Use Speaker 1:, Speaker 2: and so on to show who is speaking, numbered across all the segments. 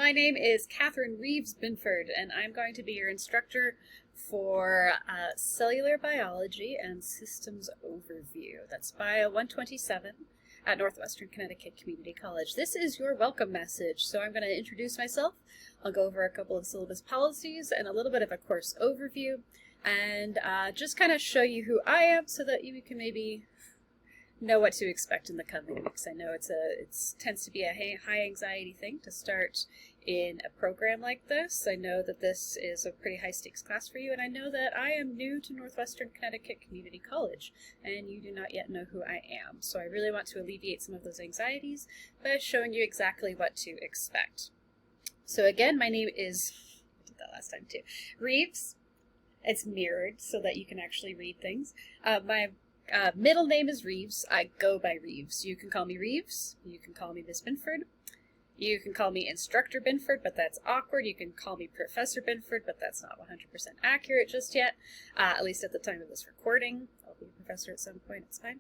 Speaker 1: My name is Catherine Reeves Binford, and I'm going to be your instructor for cellular biology and systems overview. That's BIO127 at Northwestern Connecticut Community College. This is your welcome message, so I'm going to introduce myself. I'll go over a couple of syllabus policies and a little bit of a course overview, and just kind of show you who I am so that you can maybe know what to expect in the coming weeks. I know it tends to be a high anxiety thing to start in a program like this. I know that this is a pretty high stakes class for you, and I know that I am new to Northwestern Connecticut Community College, and you do not yet know who I am. So I really want to alleviate some of those anxieties by showing you exactly what to expect. So again, my name is, I did that last time too, Reeves. It's mirrored so that you can actually read things. My middle name is Reeves. I go by Reeves. You can call me Reeves. You can call me Miss Binford. You can call me Instructor Binford, but that's awkward. You can call me Professor Binford, but that's not 100% accurate just yet, at least at the time of this recording. I'll be a professor at some point. It's fine.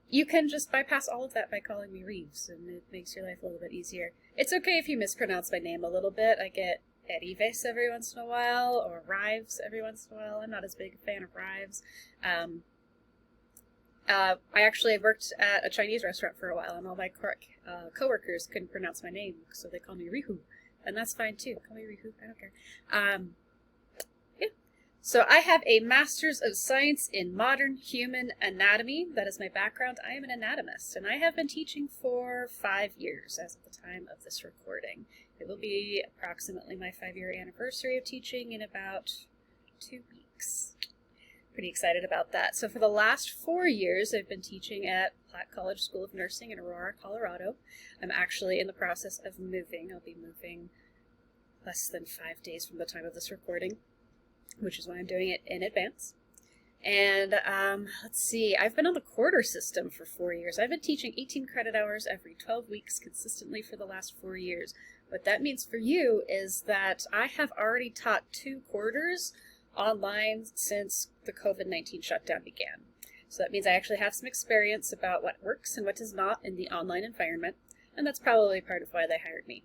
Speaker 1: You can just bypass all of that by calling me Reeves, and it makes your life a little bit easier. It's okay if you mispronounce my name a little bit. I get Rives every once in a while, or Rives every once in a while. I'm not as big a fan of Rives. I actually worked at a Chinese restaurant for a while, and all my coworkers couldn't pronounce my name, so they call me Rihu, and that's fine too. Call me Rihu, I don't care. Yeah. So I have a Master's of Science in Modern Human Anatomy. That is my background. I am an anatomist, and I have been teaching for 5 years as of the time of this recording. It will be approximately my 5-year anniversary of teaching in about 2 weeks. Pretty excited about that. So for the last 4 years, I've been teaching at Platt College School of Nursing in Aurora, Colorado. I'm actually in the process of moving. I'll be moving less than 5 days from the time of this recording, which is why I'm doing it in advance. And let's see, I've been on the quarter system for 4 years. I've been teaching 18 credit hours every 12 weeks consistently for the last 4 years. What that means for you is that I have already taught 2 quarters online since the COVID-19 shutdown began. So that means I actually have some experience about what works and what does not in the online environment, and that's probably part of why they hired me.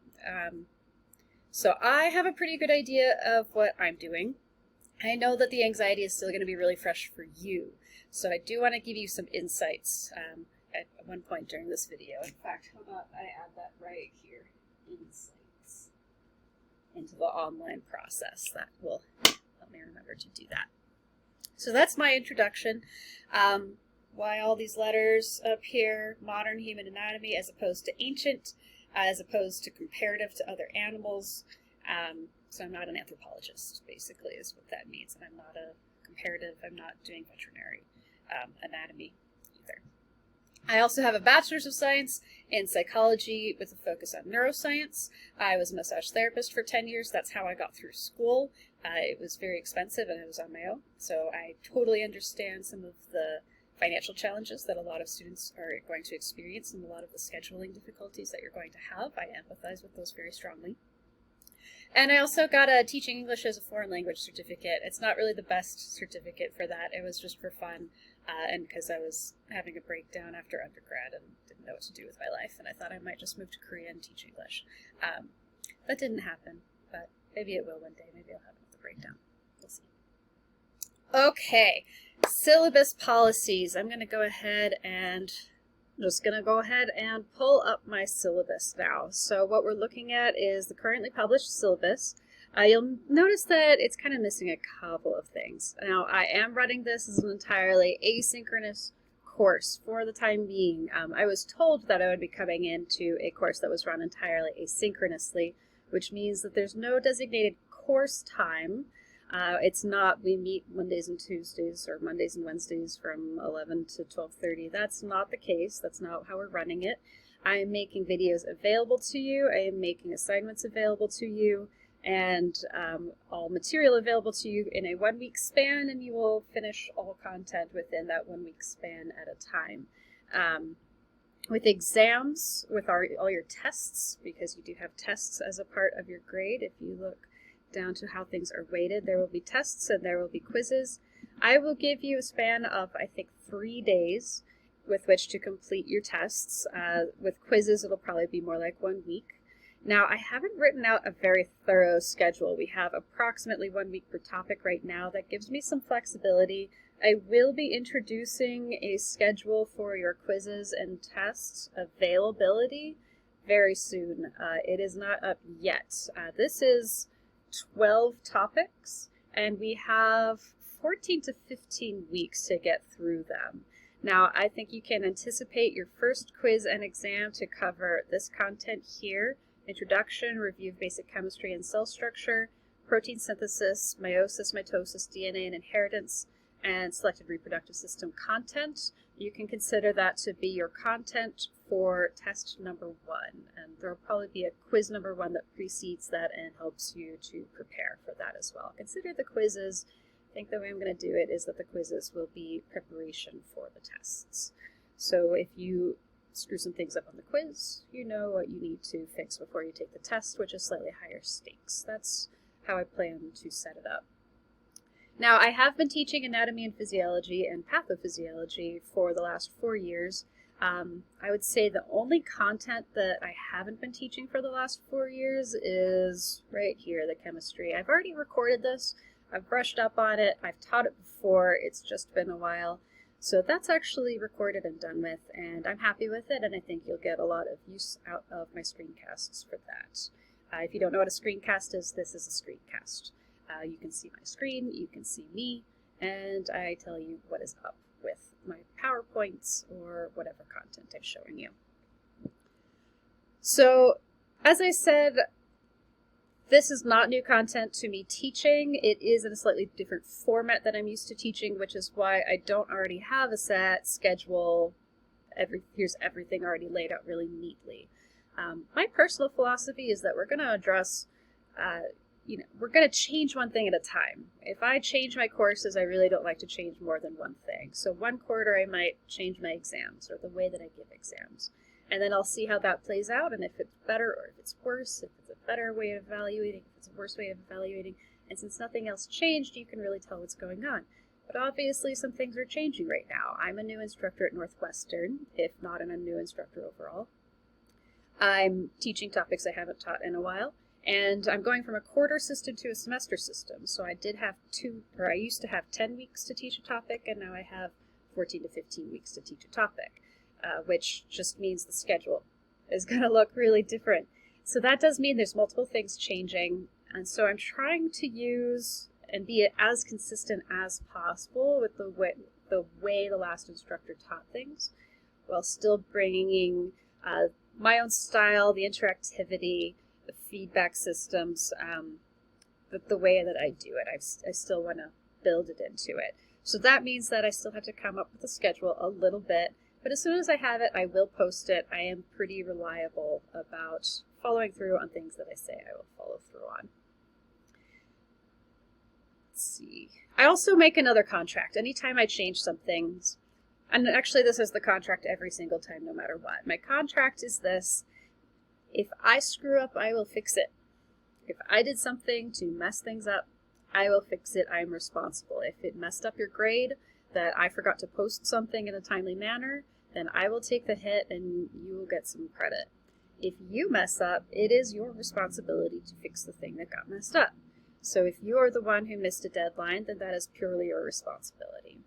Speaker 1: So I have a pretty good idea of what I'm doing. I know that the anxiety is still going to be really fresh for you, so I do want to give you some insights at one point during this video. In fact, how about I add that right here, insights, into the online process. That will help me remember to do that. So that's my introduction. Why all these letters up here? Modern human anatomy as opposed to ancient, as opposed to comparative to other animals. So I'm not an anthropologist, basically, is what that means. And I'm not a comparative, I'm not doing veterinary anatomy either. I also have a Bachelor's of Science in Psychology with a focus on neuroscience. I was a massage therapist for 10 years. That's how I got through school. It was very expensive, and I was on my own. So I totally understand some of the financial challenges that a lot of students are going to experience and a lot of the scheduling difficulties that you're going to have. I empathize with those very strongly. And I also got a Teaching English as a Foreign Language certificate. It's not really the best certificate for that. It was just for fun, and because I was having a breakdown after undergrad and didn't know what to do with my life, and I thought I might just move to Korea and teach English. That didn't happen, but maybe it will one day. Maybe I'll have another breakdown. We'll see. Okay, syllabus policies. I'm just going to go ahead and pull up my syllabus now. So what we're looking at is the currently published syllabus. You'll notice that it's kind of missing a couple of things. Now, I am running this as an entirely asynchronous course for the time being. I was told that I would be coming into a course that was run entirely asynchronously, which means that there's no designated course time. It's not we meet Mondays and Tuesdays or Mondays and Wednesdays from 11 to 12:30. That's not the case. That's not how we're running it. I am making videos available to you. I am making assignments available to you, and all material available to you in a 1-week span, and you will finish all content within that 1-week span at a time. With exams, with all your tests, because you do have tests as a part of your grade, if you look down to how things are weighted, there will be tests and there will be quizzes. I will give you a span of, I think, 3 days, with which to complete your tests. With quizzes, it'll probably be more like 1 week. Now, I haven't written out a very thorough schedule. We have approximately 1 week per topic right now. That gives me some flexibility. I will be introducing a schedule for your quizzes and tests availability very soon. It is not up yet. This is 12 topics, and we have 14 to 15 weeks to get through them. Now, I think you can anticipate your first quiz and exam to cover this content here: introduction, review of basic chemistry and cell structure, protein synthesis, meiosis, mitosis, DNA and inheritance, and selected reproductive system content. You can consider that to be your content for test number 1, and there will probably be a quiz number 1 that precedes that and helps you to prepare for that as well. Consider the quizzes. I think the way I'm going to do it is that the quizzes will be preparation for the tests. So if you screw some things up on the quiz, you know what you need to fix before you take the test, which is slightly higher stakes. That's how I plan to set it up. Now, I have been teaching anatomy and physiology and pathophysiology for the last 4 years. I would say the only content that I haven't been teaching for the last 4 years is right here, the chemistry. I've already recorded this. I've brushed up on it. I've taught it before. It's just been a while. So that's actually recorded and done with, and I'm happy with it, and I think you'll get a lot of use out of my screencasts for that. If you don't know what a screencast is, this is a screencast. You can see my screen, you can see me, and I tell you what is up with my PowerPoints or whatever content I'm showing you. So, as I said, this is not new content to me teaching. It is in a slightly different format that I'm used to teaching, which is why I don't already have a set schedule. Here's everything already laid out really neatly. My personal philosophy is that we're going to address we're going to change one thing at a time. If I change my courses, I really don't like to change more than one thing. So 1 quarter I might change my exams or the way that I give exams. And then I'll see how that plays out, and if it's better or if it's worse, if it's a better way of evaluating, if it's a worse way of evaluating. And since nothing else changed, you can really tell what's going on. But obviously some things are changing right now. I'm a new instructor at Northwestern, if not a new instructor overall. I'm teaching topics I haven't taught in a while. And I'm going from a quarter system to a semester system. So I used to have 10 weeks to teach a topic, and now I have 14 to 15 weeks to teach a topic, which just means the schedule is going to look really different. So that does mean there's multiple things changing. And so I'm trying to use and be as consistent as possible with the way the last instructor taught things, while still bringing my own style, the interactivity, the feedback systems, the way that I do it. I still want to build it into it. So that means that I still have to come up with a schedule a little bit, but as soon as I have it, I will post it. I am pretty reliable about following through on things that I say I will follow through on. Let's see. I also make another contract. Anytime I change some things, and actually this is the contract every single time, no matter what. My contract is this: if I screw up, I will fix it. If I did something to mess things up, I will fix it. I'm responsible. If it messed up your grade, that I forgot to post something in a timely manner, then I will take the hit and you will get some credit. If you mess up, it is your responsibility to fix the thing that got messed up. So if you're the one who missed a deadline, then that is purely your responsibility.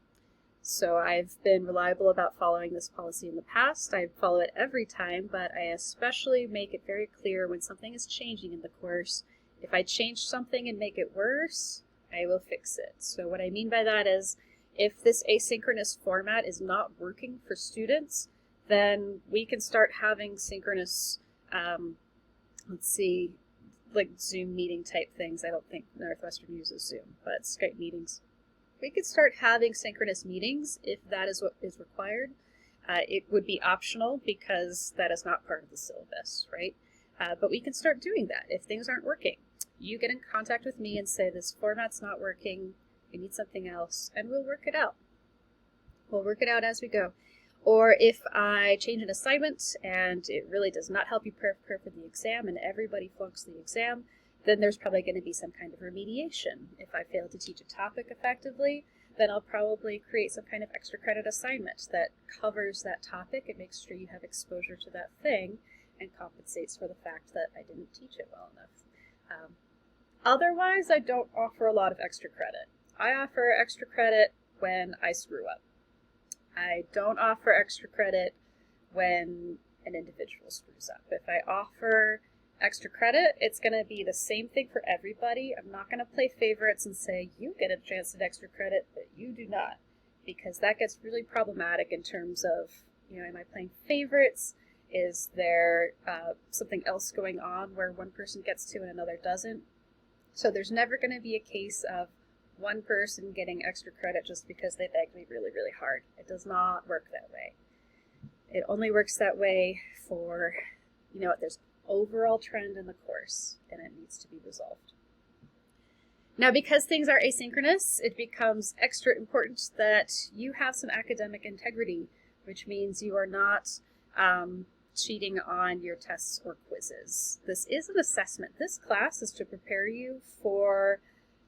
Speaker 1: So I've been reliable about following this policy in the past. I follow it every time, but I especially make it very clear when something is changing in the course. If I change something and make it worse, I will fix it. So what I mean by that is, if this asynchronous format is not working for students, then we can start having synchronous, like Zoom meeting type things. I don't think Northwestern uses Zoom, but Skype meetings. We could start having synchronous meetings if that is what is required. It would be optional because that is not part of the syllabus, right? But we can start doing that if things aren't working. You get in contact with me and say, this format's not working, we need something else, and we'll work it out. We'll work it out as we go. Or if I change an assignment and it really does not help you prepare for the exam and everybody flunks the exam, then there's probably going to be some kind of remediation. If I fail to teach a topic effectively, then I'll probably create some kind of extra credit assignment that covers that topic and makes sure you have exposure to that thing and compensates for the fact that I didn't teach it well enough. Otherwise, I don't offer a lot of extra credit. I offer extra credit when I screw up. I don't offer extra credit when an individual screws up. If I offer extra credit, it's going to be the same thing for everybody. I'm not going to play favorites and say, you get a chance at extra credit, but you do not, because that gets really problematic in terms of, am I playing favorites? Is there something else going on where one person gets to and another doesn't? So there's never going to be a case of one person getting extra credit just because they begged me really, really hard. It does not work that way. It only works that way for, there's overall trend in the course and it needs to be resolved. Now, because things are asynchronous, it becomes extra important that you have some academic integrity, which means you are not cheating on your tests or quizzes. This is an assessment. This class is to prepare you for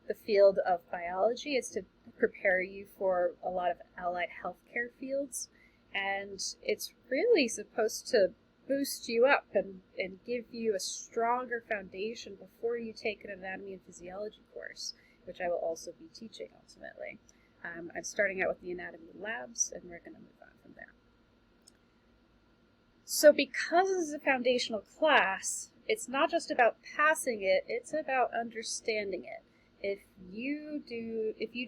Speaker 1: the field of biology. It's to prepare you for a lot of allied healthcare fields, and it's really supposed to boost you up and give you a stronger foundation before you take an anatomy and physiology course, which I will also be teaching ultimately. I'm starting out with the anatomy labs, and we're going to move on from there. So because this is a foundational class, it's not just about passing it, it's about understanding it. If you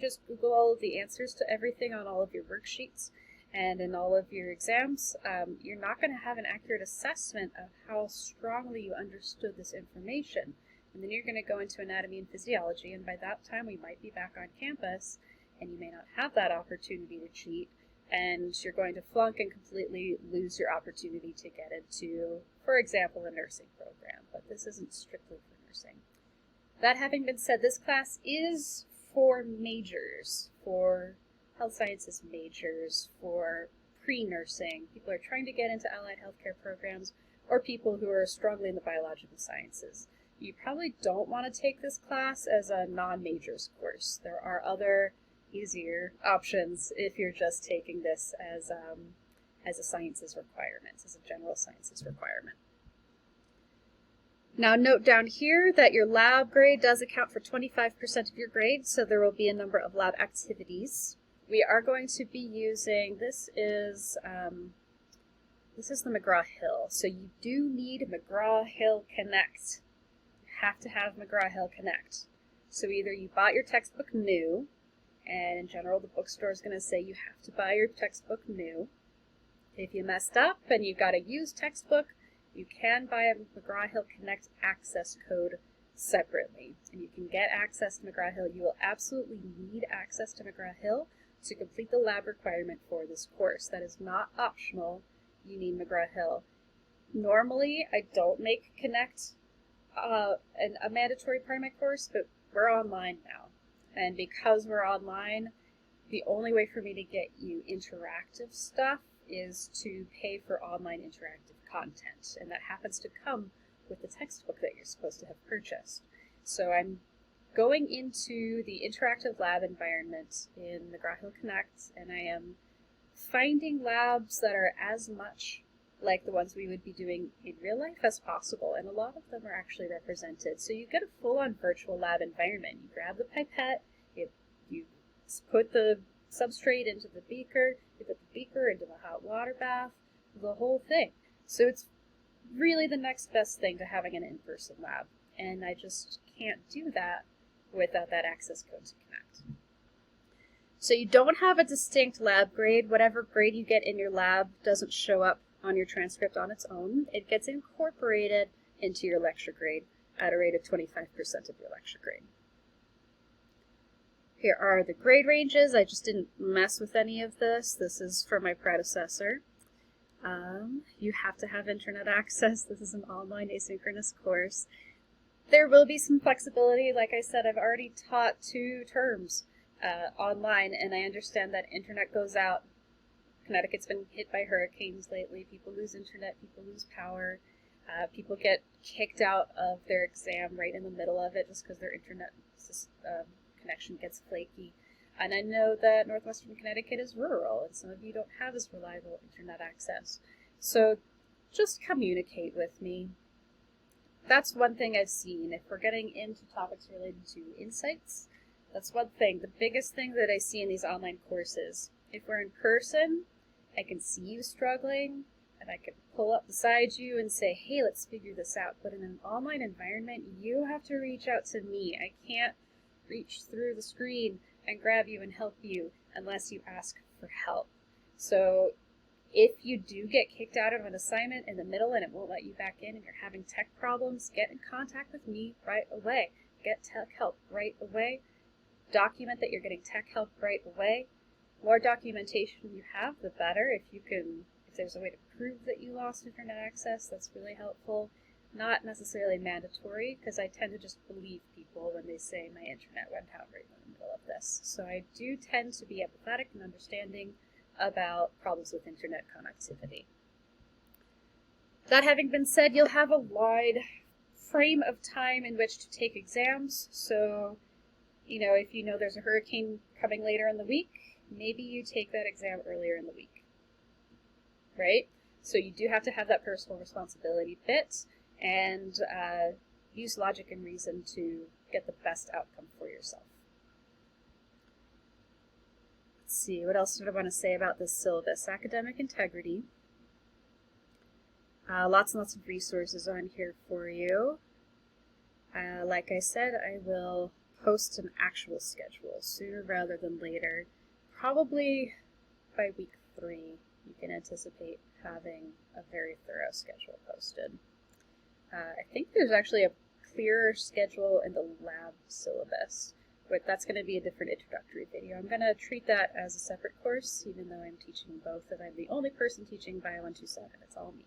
Speaker 1: just Google all of the answers to everything on all of your worksheets and in all of your exams, you're not going to have an accurate assessment of how strongly you understood this information. And then you're going to go into anatomy and physiology, and by that time we might be back on campus, and you may not have that opportunity to cheat, and you're going to flunk and completely lose your opportunity to get into, for example, a nursing program. But this isn't strictly for nursing. That having been said, this class is for majors, for health sciences majors, for pre-nursing, people who are trying to get into allied healthcare programs, or people who are strongly in the biological sciences. You probably don't want to take this class as a non-majors course. There are other easier options if you're just taking this as a sciences requirement, as a general sciences requirement. Now note down here that your lab grade does account for 25% of your grade, so there will be a number of lab activities. We are going to be using, this is the McGraw-Hill, so you do need McGraw-Hill Connect. You have to have McGraw-Hill Connect. So either you bought your textbook new, and in general the bookstore is going to say you have to buy your textbook new. If you messed up and you've got a used textbook, you can buy a McGraw-Hill Connect access code separately, and you can get access to McGraw-Hill. You will absolutely need access to McGraw-Hill to complete the lab requirement for this course. That is not optional. You need McGraw-Hill. Normally, I don't make Connect a mandatory part of my course, but we're online now. And because we're online, the only way for me to get you interactive stuff is to pay for online interactive content, and that happens to come with the textbook that you're supposed to have purchased. So I'm going into the interactive lab environment in McGraw-Hill Connect, and I am finding labs that are as much like the ones we would be doing in real life as possible, and a lot of them are actually represented. So you get a full-on virtual lab environment. You grab the pipette, you put the substrate into the beaker, you put the beaker into the hot water bath, the whole thing. So it's really the next best thing to having an in-person lab, and I just can't do that without that access code to Connect. So you don't have a distinct lab grade. Whatever grade you get in your lab doesn't show up on your transcript on its own. It gets incorporated into your lecture grade at a rate of 25% of your lecture grade. Here are the grade ranges. I just didn't mess with any of this. This is for my predecessor. You have to have internet access. This is an online asynchronous course. There will be some flexibility. Like I said, I've already taught 2 terms online, and I understand that internet goes out. Connecticut's been hit by hurricanes lately. People lose internet, people lose power. People get kicked out of their exam right in the middle of it just because their internet connection gets flaky. And I know that Northwestern Connecticut is rural, and some of you don't have as reliable internet access. So just communicate with me. That's one thing I've seen. If we're getting into topics related to insights, that's one thing. The biggest thing that I see in these online courses, if we're in person, I can see you struggling, and I can pull up beside you and say, hey, let's figure this out. But in an online environment, you have to reach out to me. I can't reach through the screen and grab you and help you unless you ask for help. So if you do get kicked out of an assignment in the middle and it won't let you back in and you're having tech problems, get in contact with me right away. Get tech help right away. Document that you're getting tech help right away. More documentation you have, the better. If there's a way to prove that you lost internet access, that's really helpful. Not necessarily mandatory, because I tend to just believe people when they say my internet went out right in the middle of this. So I do tend to be empathetic and understanding about problems with internet connectivity. That having been said, you'll have a wide frame of time in which to take exams. So, if you know there's a hurricane coming later in the week, maybe you take that exam earlier in the week, right? So you do have to have that personal responsibility bit and use logic and reason to get the best outcome for yourself. Let's see, what else did I want to say about this syllabus? Academic integrity. Lots and lots of resources on here for you. Like I said, I will post an actual schedule sooner rather than later. Probably by week 3, you can anticipate having a very thorough schedule posted. I think there's actually a clearer schedule in the lab syllabus, but that's going to be a different introductory video. I'm going to treat that as a separate course, even though I'm teaching both, and I'm the only person teaching BIO127. It's all me.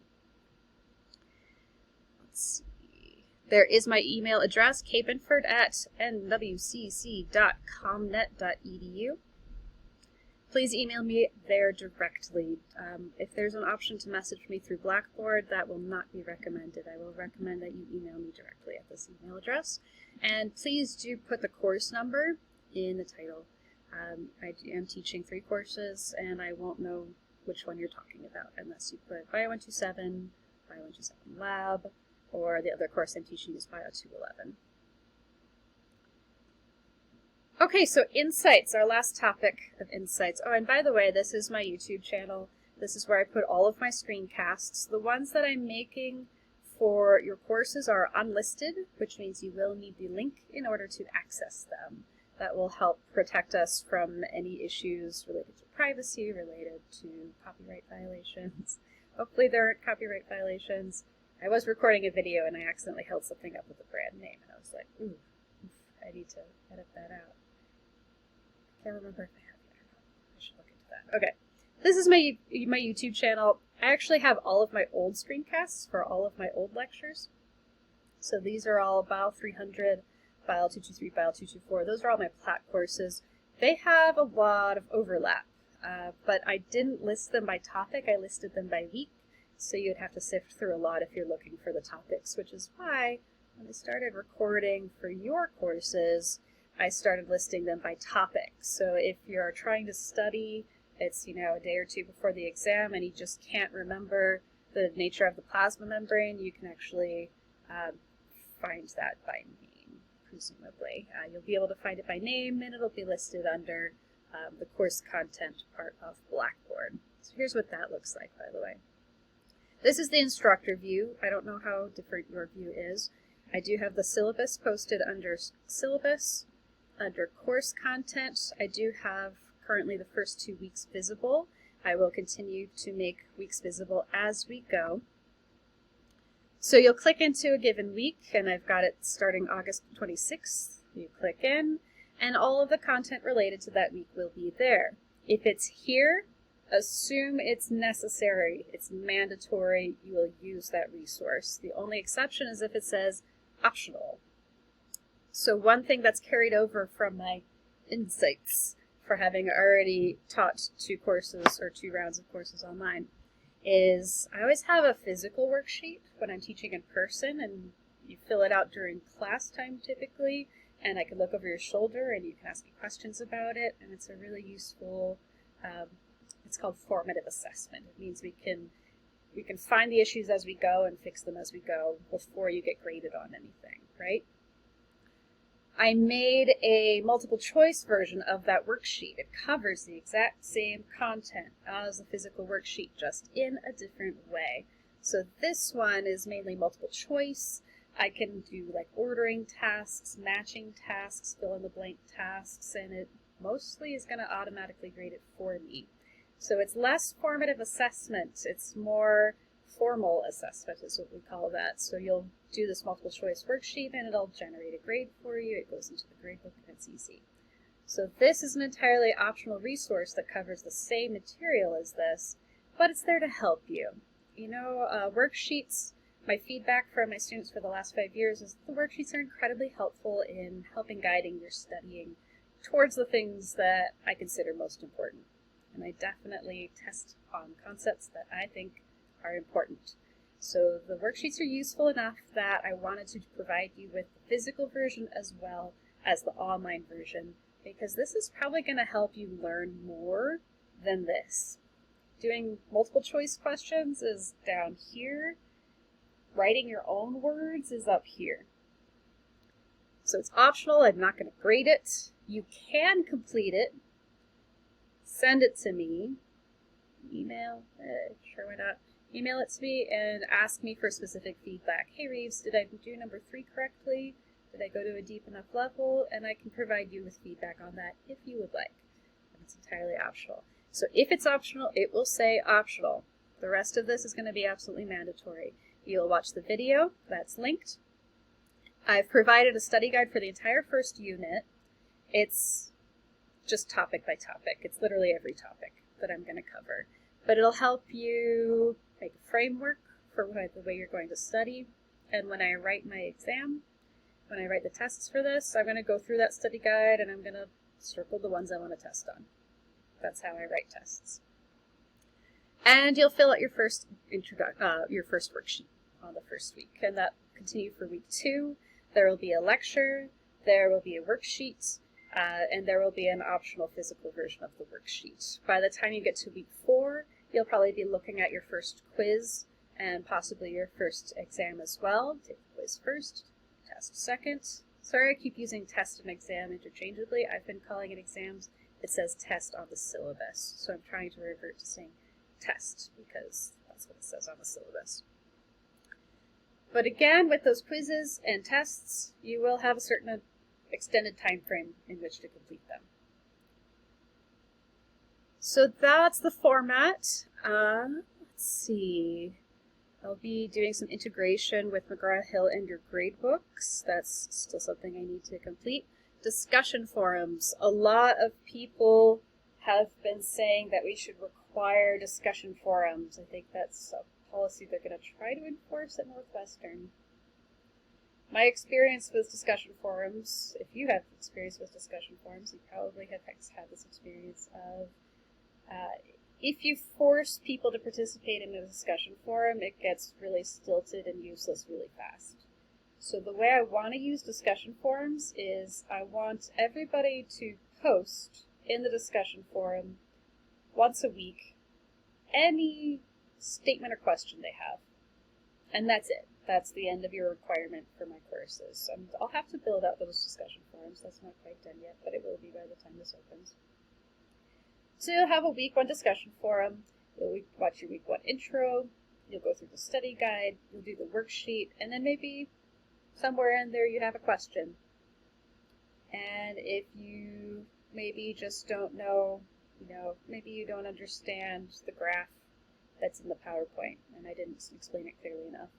Speaker 1: Let's see. There is my email address, kbinford@nwcc.comnet.edu. Please email me there directly. If there's an option to message me through Blackboard, that will not be recommended. I will recommend that you email me directly at this email address. And please do put the course number in the title. I am teaching 3 courses, and I won't know which one you're talking about unless you put BIO127, BIO127 Lab, or the other course I'm teaching is BIO211. Okay, so insights, our last topic of insights. Oh, and by the way, this is my YouTube channel. This is where I put all of my screencasts. The ones that I'm making for your courses are unlisted, which means you will need the link in order to access them. That will help protect us from any issues related to privacy, related to copyright violations. Hopefully there aren't copyright violations. I was recording a video and I accidentally held something up with a brand name, and I was like, ooh, I need to edit that out. I can't remember if I have it or not. I should look into that. Okay, this is my YouTube channel. I actually have all of my old screencasts for all of my old lectures. So these are all BIO 300, BIO 223, BIO 224. Those are all my Platt courses. They have a lot of overlap, but I didn't list them by topic. I listed them by week. So you'd have to sift through a lot if you're looking for the topics, which is why when I started recording for your courses, I started listing them by topic. So if you're trying to study, it's a day or 2 before the exam and you just can't remember the nature of the plasma membrane, you can actually find that by name, presumably. You'll be able to find it by name, and it'll be listed under the course content part of Blackboard. So here's what that looks like, by the way. This is the instructor view. I don't know how different your view is. I do have the syllabus posted under syllabus. Under course content, I do have currently the first 2 weeks visible. I will continue to make weeks visible as we go. So you'll click into a given week, and I've got it starting August 26th. You click in, and all of the content related to that week will be there. If it's here, assume it's necessary, it's mandatory, you will use that resource. The only exception is if it says optional. So one thing that's carried over from my insights for having already taught 2 courses or 2 rounds of courses online is I always have a physical worksheet when I'm teaching in person, and you fill it out during class time typically,
Speaker 2: and I can look over your shoulder and you can ask me questions about it, and it's a really useful, it's called formative assessment. It means we can find the issues as we go and fix them as we go before you get graded on anything, right? I made a multiple choice version of that worksheet. It covers the exact same content as the physical worksheet, just in a different way. So this one is mainly multiple choice. I can do like ordering tasks, matching tasks, fill in the blank tasks, and it mostly is going to automatically grade it for me. So it's less formative assessment, it's more formal assessment is what we call that. So you'll do this multiple choice worksheet and it'll generate a grade for you. It goes into the gradebook and it's easy. So this is an entirely optional resource that covers the same material as this, but it's there to help you. You know, worksheets, my feedback from my students for the last 5 years is the worksheets are incredibly helpful in helping guiding your studying towards the things that I consider most important. And I definitely test on concepts that I think are important. So the worksheets are useful enough that I wanted to provide you with the physical version as well as the online version, because this is probably going to help you learn more than this. Doing multiple choice questions is down here. Writing your own words is up here. So it's optional. I'm not going to grade it. You can complete it. Send it to me. Email. Sure, why not? Email it to me and ask me for specific feedback. Hey Reeves, did I do number 3 correctly? Did I go to a deep enough level? And I can provide you with feedback on that if you would like. And it's entirely optional. So if it's optional, it will say optional. The rest of this is going to be absolutely mandatory. You'll watch the video, that's linked. I've provided a study guide for the entire first unit. It's just topic by topic. It's literally every topic that I'm going to cover. But it'll help you make a framework for the way you're going to study. And when I write my exam, when I write the tests for this, I'm going to go through that study guide and I'm going to circle the ones I want to test on. That's how I write tests. And you'll fill out your first worksheet on the first week, and that will continue for week 2. There will be a lecture, there will be a worksheet, and there will be an optional physical version of the worksheet. By the time you get to week 4, you'll probably be looking at your first quiz and possibly your first exam as well. Take the quiz first, test second. Sorry, I keep using test and exam interchangeably. I've been calling it exams. It says test on the syllabus, so I'm trying to revert to saying test because that's what it says on the syllabus. But again, with those quizzes and tests, you will have a certain extended time frame in which to complete them. So that's the format. Let's see. I'll be doing some integration with McGraw-Hill and your gradebooks. That's still something I need to complete. Discussion forums. A lot of people have been saying that we should require discussion forums. I think that's a policy they're going to try to enforce at Northwestern. My experience with discussion forums, if you have experience with discussion forums, you probably have had this experience of if you force people to participate in a discussion forum, it gets really stilted and useless really fast. So the way I want to use discussion forums is I want everybody to post in the discussion forum once a week any statement or question they have. And that's it. That's the end of your requirement for my courses. I'll have to build out those discussion forums. That's not quite done yet, but it will be by the time this opens. So you'll have a week 1 discussion forum. You'll watch your week 1 intro. You'll go through the study guide. You'll do the worksheet. And then maybe somewhere in there you have a question. And if you maybe just don't know, maybe you don't understand the graph that's in the PowerPoint and I didn't explain it clearly enough,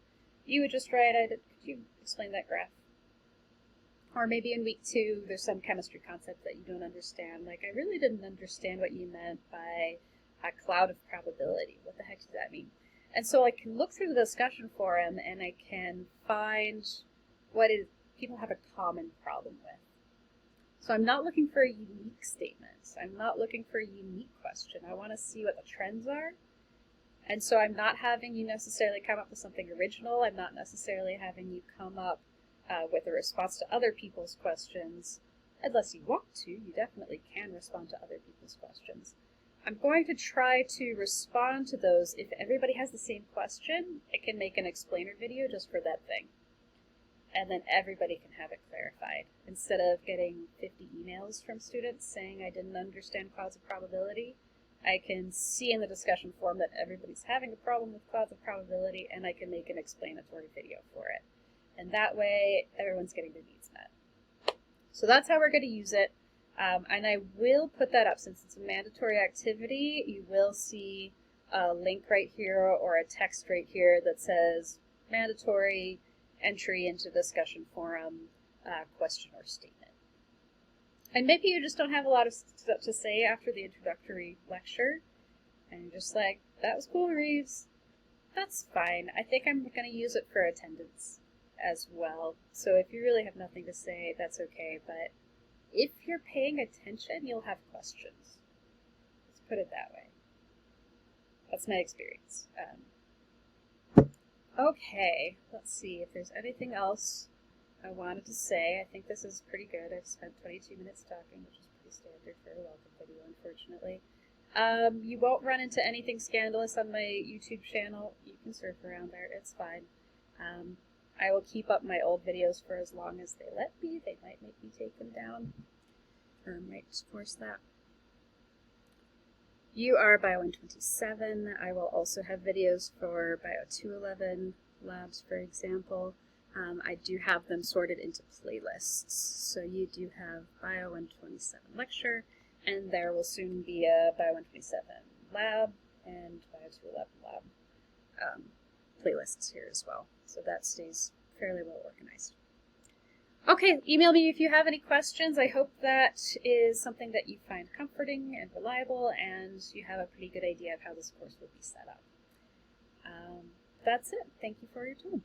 Speaker 2: you would just write, could you explain that graph? Or maybe in week 2, there's some chemistry concept that you don't understand. Like, I really didn't understand what you meant by a cloud of probability. What the heck does that mean? And so I can look through the discussion forum and I can find what people have a common problem with. So I'm not looking for a unique statement. I'm not looking for a unique question. I want to see what the trends are. And so I'm not having you necessarily come up with something original. I'm not necessarily having you come up with a response to other people's questions. Unless you want to, you definitely can respond to other people's questions. I'm going to try to respond to those. If everybody has the same question, I can make an explainer video just for that thing. And then everybody can have it clarified. Instead of getting 50 emails from students saying I didn't understand clouds of probability, I can see in the discussion forum that everybody's having a problem with clouds of probability, and I can make an explanatory video for it. And that way, everyone's getting their needs met. So that's how we're going to use it. And I will put that up since it's a mandatory activity. You will see a link right here or a text right here that says mandatory entry into discussion forum, question or statement. And maybe you just don't have a lot of stuff to say after the introductory lecture, and you're just like, that was cool, Reeves. That's fine. I think I'm going to use it for attendance as well. So if you really have nothing to say, that's okay. But if you're paying attention, you'll have questions. Let's put it that way. That's my experience. Okay, let's see if there's anything else I wanted to say. I think this is pretty good. I've spent 22 minutes talking, which is pretty standard for a welcome video, unfortunately. You won't run into anything scandalous on my YouTube channel. You can surf around there. It's fine. I will keep up my old videos for as long as they let me. They might make me take them down, or might just force that. You are BIO127. I will also have videos for BIO211 labs, for example. I do have them sorted into playlists. So you do have BIO127 lecture, and there will soon be a BIO127 lab and BIO211 lab playlists here as well. So that stays fairly well organized. Okay, email me if you have any questions. I hope that is something that you find comforting and reliable, and you have a pretty good idea of how this course will be set up. That's it. Thank you for your time.